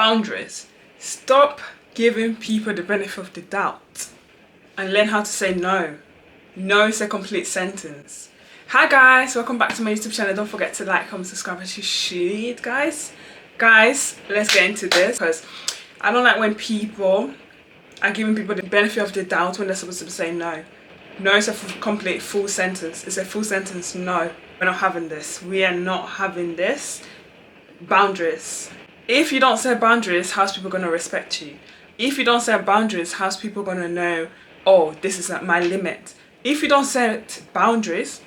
Boundaries. Stop giving people the benefit of the doubt and learn how to say no. No is a complete sentence. Hi guys, welcome back to my YouTube channel. Don't forget to like, comment, subscribe as you should, guys. Guys, let's get into this because I don't like when people are giving people the benefit of the doubt when they're supposed to be saying no. No is a complete full sentence. It's a full sentence. No, we're not having this. We are not having this. Boundaries. If you don't set boundaries, how's people going to respect you? If you don't set boundaries, how's people going to know, oh, this is my limit? If you don't set boundaries,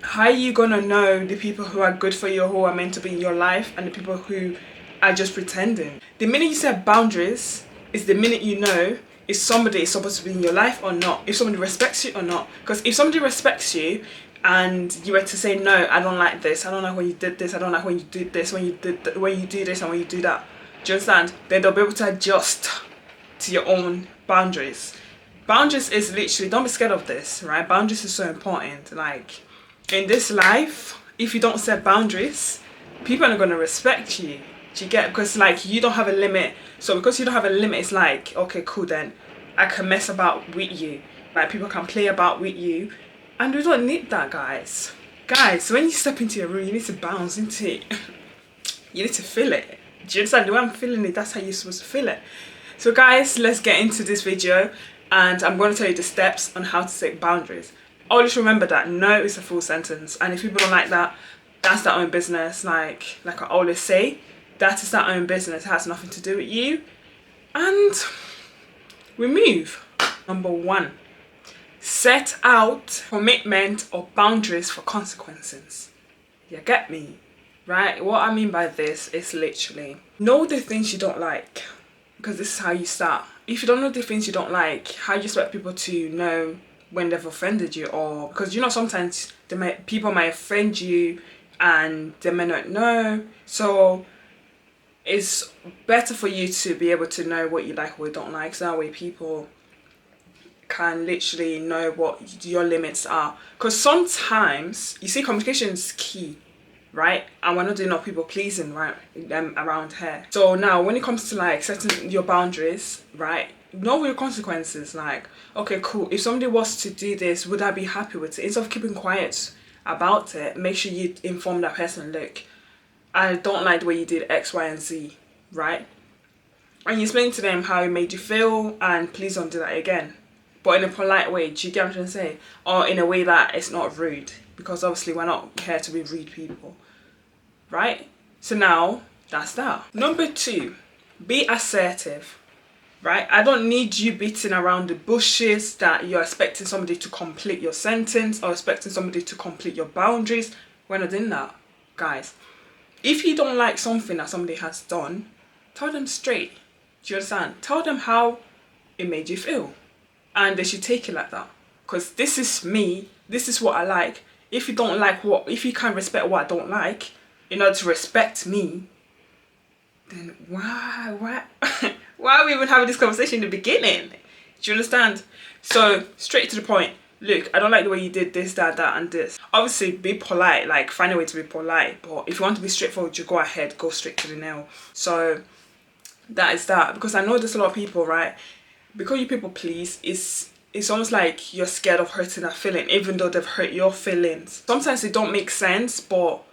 how are you going to know the people who are good for you, who are meant to be in your life, and the people who are just pretending? The minute you set boundaries is the minute you know if somebody is supposed to be in your life or not, if somebody respects you or not. Because if somebody respects you and you were to say, no, I don't like this, I don't like when you did this, I don't like when you did this, when you do this and when you do that, do you understand? Then they'll be able to adjust to your own boundaries. Boundaries is literally, don't be scared of this, right? Boundaries is so important. Like, in this life, if you don't set boundaries, people are not going to respect you. Do you get? Because like you don't have a limit. So because you don't have a limit, it's like, okay, cool, then I can mess about with you. Like people can play about with you. And we don't need that, guys. Guys, when you step into your room, you need to bounce into it. You need to feel it. Do you understand? The way I'm feeling it, that's how you're supposed to feel it. So guys, let's get into this video. And I'm going to tell you the steps on how to set boundaries. Always remember that no is a full sentence. And if people don't like that, that's their own business. Like I always say, that is their own business. It has nothing to do with you. And we move. Number 1. Set out commitment or boundaries for consequences. You get me? Right? What I mean by this is literally know the things you don't like. Because this is how you start. If you don't know the things you don't like, how do you expect people to know when they've offended you? Or because you know sometimes people might offend you and they may not know. So it's better for you to be able to know what you like or what you don't like. So that way people can literally know what your limits are. Because sometimes, you see, communication is key, right? And we're not doing no people pleasing, right, around here. So now when it comes to like setting your boundaries, right, know your consequences. Like, okay, cool, if somebody was to do this, would I be happy with it? Instead of keeping quiet about it, make sure you inform that person, look, I don't like the way you did X, Y, and Z, right? And you explain to them how it made you feel and please don't do that again. But in a polite way, do you get what I'm trying to say? Or in a way that it's not rude. Because obviously we're not here to be rude people. Right? So now, that's that. Number 2, be assertive. Right? I don't need you beating around the bushes that you're expecting somebody to complete your sentence or expecting somebody to complete your boundaries. We're not doing that, guys. If you don't like something that somebody has done, tell them straight. Do you understand? Tell them how it made you feel. And they should take it like that. Because this is me. This is what I like. If you don't like if you can't respect what I don't like, in order to respect me, then why are we even having this conversation in the beginning? Do you understand? So, straight to the point. Look, I don't like the way you did this, that, and this. Obviously, be polite. Like, find a way to be polite. But if you want to be straightforward, you go ahead. Go straight to the nail. So, that is that. Because I know there's a lot of people, right? Because you people please, it's almost like you're scared of hurting that feeling, even though they've hurt your feelings. Sometimes it don't make sense, but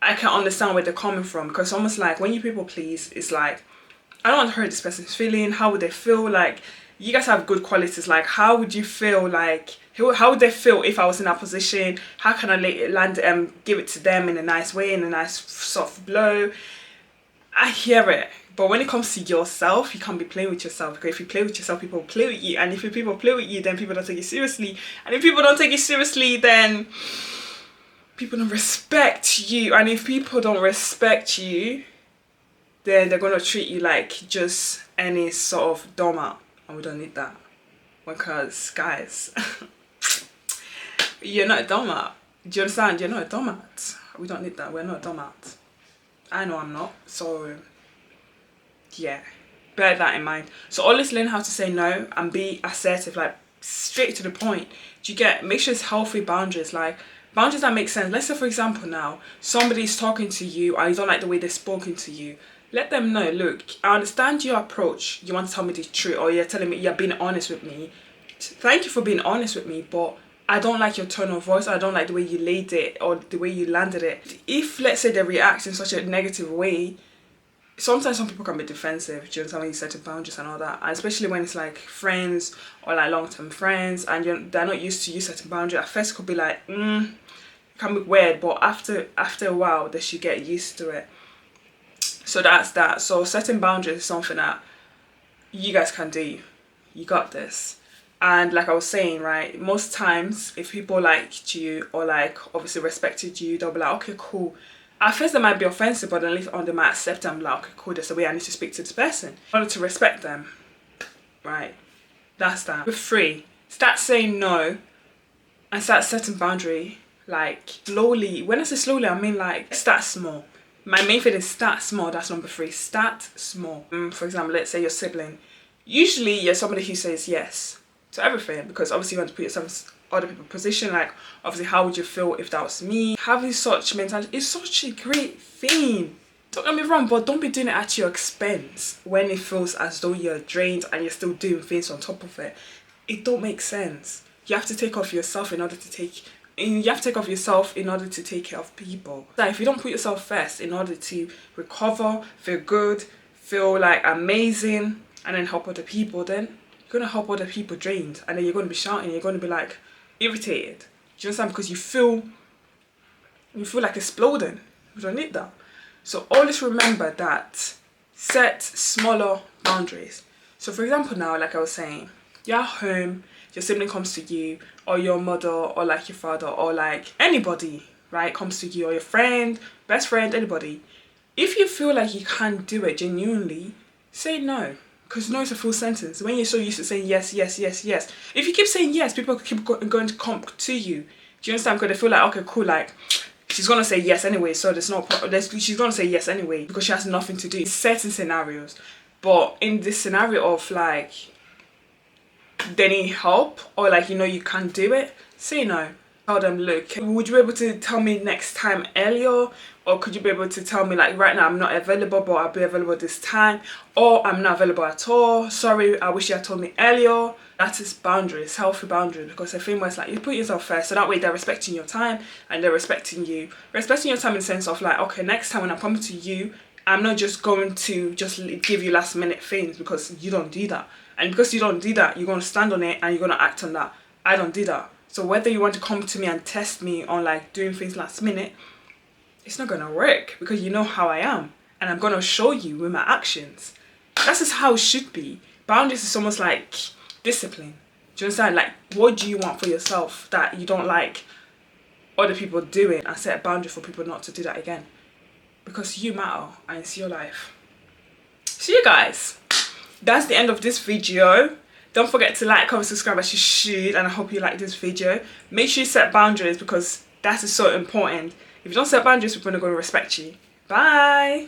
I can understand where they're coming from. Because it's almost like when you people please, it's like, I don't want to hurt this person's feeling. How would they feel? Like, you guys have good qualities. Like, how would you feel? Like, how would they feel if I was in that position? How can I give it to them in a nice way, in a nice soft blow? I hear it. But when it comes to yourself, you can't be playing with yourself. Because if you play with yourself, people will play with you. And if people play with you, then people don't take you seriously. And if people don't take you seriously, then people don't respect you. And if people don't respect you, then they're going to treat you like just any sort of doormat. And we don't need that. Because, guys, you're not a doormat. Do you understand? You're not a doormat. We don't need that. We're not a doormat. I know I'm not. So, yeah, bear that in mind. So always learn how to say no and be assertive, like straight to the point. Do you get? Make sure it's healthy boundaries, like boundaries that make sense. Let's say, for example, now somebody's talking to you and you don't like the way they're spoken to you. let them know, look, I understand your approach. You want to tell me the truth, or you're telling me you're being honest with me. Thank you for being honest with me, but I don't like your tone of voice. I don't like the way you laid it or the way you landed it. If, let's say, they react in such a negative way, sometimes some people can be defensive during some of these setting boundaries and all that, and especially when it's like friends or like long-term friends and they're not used to you setting boundaries. At first it could be like, it can be weird, but after a while they should get used to it. So that's that. So setting boundaries is something that you guys can do. You got this. And like I was saying, right, most times if people liked you or like obviously respected you, they'll be like, okay, cool. At first they might be offensive, but then later on they might accept and be like, okay, cool, there's a way I need to speak to this person in order to respect them. Right. That's that. We're free. Start saying no and start setting boundary, like slowly. When I say slowly, I mean like start small. My main thing is start small. That's number 3. Start small. For example, let's say your sibling. Usually you're somebody who says yes to everything, because obviously you want to put yourself in other people's position. Like obviously, how would you feel if that was me? Having such mentality is such a great thing. Don't get me wrong, but don't be doing it at your expense when it feels as though you're drained and you're still doing things on top of it. It don't make sense. You have to take off yourself in order to take care of people. Like if you don't put yourself first in order to recover, feel good, feel like amazing, and then help other people, then you're gonna help other people drained, and then you're gonna be shouting, you're gonna be like irritated. Do you understand? Because you feel like exploding. You don't need that. So always remember that. Set smaller boundaries. So for example now, like I was saying, you're at home, your sibling comes to you, or your mother, or like your father, or like anybody, right, comes to you, or your friend, best friend, anybody. If you feel like you can't do it genuinely, say no. Because no is a full sentence. When you're so used to saying yes, yes, yes, yes. If you keep saying yes, people keep going to come to you. Do you understand? Because they feel like, okay, cool, like, she's going to say yes anyway, so she's going to say yes anyway, because she has nothing to do in certain scenarios. But in this scenario of, like, they need help, or, like, you know, you can't do it, say no. Tell them, look, would you be able to tell me next time earlier? Or could you be able to tell me, like, right now I'm not available, but I'll be available this time? Or I'm not available at all. Sorry, I wish you had told me earlier. That is boundaries, healthy boundaries. Because I feel it's like you put yourself first, so that way they're respecting your time and they're respecting you. Respecting your time in the sense of like, okay, next time when I come to you, I'm not just going to just give you last minute things, because you don't do that. And because you don't do that, you're going to stand on it and you're going to act on that. I don't do that. So whether you want to come to me and test me on like doing things last minute, it's not going to work, because you know how I am. And I'm going to show you with my actions. That's just how it should be. Boundaries is almost like discipline. Do you understand? Like, what do you want for yourself that you don't like other people doing, and set a boundary for people not to do that again? Because you matter and it's your life. So you guys, that's the end of this video. Don't forget to like, comment, subscribe as you should, and I hope you like this video. Make sure you set boundaries, because that is so important. If you don't set boundaries, people are not going to respect you. Bye!